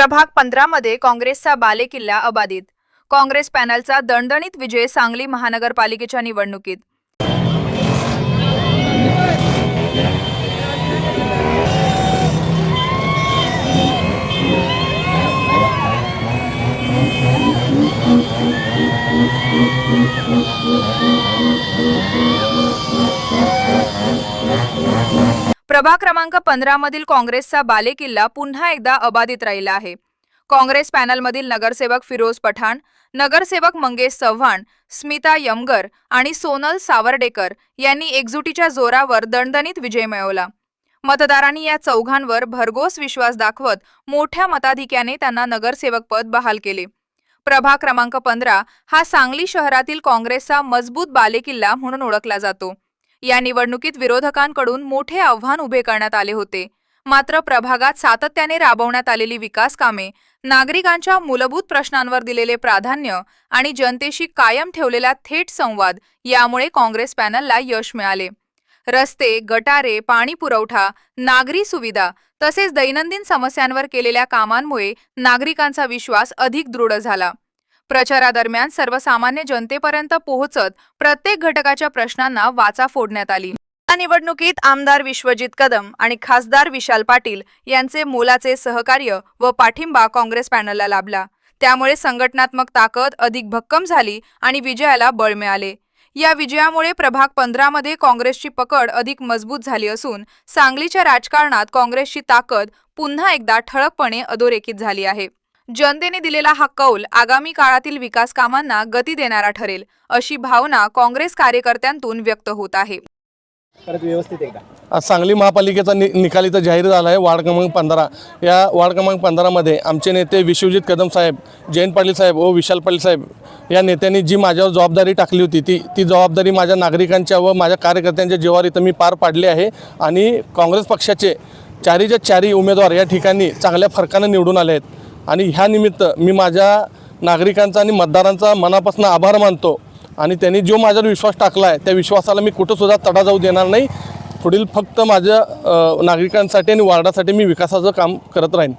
प्रभाग 15 मध्ये काँग्रेसचा बालेकिल्ला अबाधित. काँग्रेस पॅनलचा दणदणीत विजय सांगली महानगरपालिकेच्या निवडणुकीत. प्रभाग क्रमांक 15 मधील काँग्रेसचा बालेकिल्ला पुन्हा एकदा अबाधित राहिला आहे. काँग्रेस पॅनलमधील नगरसेवक फिरोज पठाण, नगरसेवक मंगेश चव्हाण, स्मिता यमगर आणि सोनल सावर्डेकर यांनी एकजुटीच्या जोरावर दणदणीत विजय मिळवला. मतदारांनी या चौघांवर भरघोस विश्वास दाखवत मोठ्या मताधिक्याने त्यांना नगरसेवक पद बहाल केले. प्रभाग क्रमांक 15 हा सांगली शहरातील काँग्रेसचा मजबूत बालेकिल्ला म्हणून ओळखला जातो. या निवडणुकीत विरोधकांकडून मोठे आव्हान उभे करण्यात आले होते. मात्र प्रभागात सातत्याने राबवण्यात आलेली विकास कामे, नागरिकांच्या मूलभूत प्रश्नांवर दिलेले प्राधान्य आणि जनतेशी कायम ठेवलेला थेट संवाद यामुळे काँग्रेस पॅनलला यश मिळाले. रस्ते, गटारे, पाणी पुरवठा, नागरी सुविधा तसेच दैनंदिन समस्यांवर केलेल्या कामांमुळे नागरिकांचा विश्वास अधिक दृढ झाला. प्रचारादरम्यान सर्वसामान्य जनतेपर्यंत पोहोचत प्रत्येक घटकाच्या प्रश्नांना वाचा फोडण्यात आली. या निवडणुकीत आमदार विश्वजित कदम आणि खासदार विशाल पाटील यांचे मोलाचे सहकार्य व पाठिंबा काँग्रेस पॅनलला लाभला. त्यामुळे संघटनात्मक ताकद अधिक भक्कम झाली आणि विजयाला बळ मिळाले. या विजयामुळे प्रभाग 15 मध्ये काँग्रेसची पकड अधिक मजबूत झाली असून सांगलीच्या राजकारणात काँग्रेसची ताकद पुन्हा एकदा ठळकपणे अधोरेखित झाली आहे. जनतेने दिलेला हा कौल आगामी काळातील विकास कामांना गती देणारा ठरेल, अशी भावना काँग्रेस कार्यकर्त्यांतून व्यक्त होत आहे. आज सांगली महापालिकेचा निकाल इथं जाहीर झाला आहे. वार्ड क्रमांक 15 या वार्ड क्रमांक 15 मध्ये आमचे नेते विश्वजित कदम साहेब, जयंत पाटील साहेब व विशाल पाटील साहेब या नेत्यांनी जी माझ्यावर जबाबदारी टाकली होती ती जबाबदारी माझ्या नागरिकांच्या व माझ्या कार्यकर्त्यांच्या जीवावर इथं मी पार पाडली आहे. आणि काँग्रेस पक्षाचे चारीच्या चारी उमेदवार या ठिकाणी चांगल्या फरकाने निवडून आले आहेत. आणि ह्या निमित्त मी माझ्या नागरिकांचा आणि मतदारांचा मनापासून आभार मानतो. आणि त्यांनी जो माझ्यावर विश्वास टाकला आहे त्या विश्वासाला मी कुठंसुद्धा तडा जाऊ देणार नाही. पुढील फक्त माझ्या नागरिकांसाठी आणि वार्डासाठी मी विकासाचं काम करत राहीन.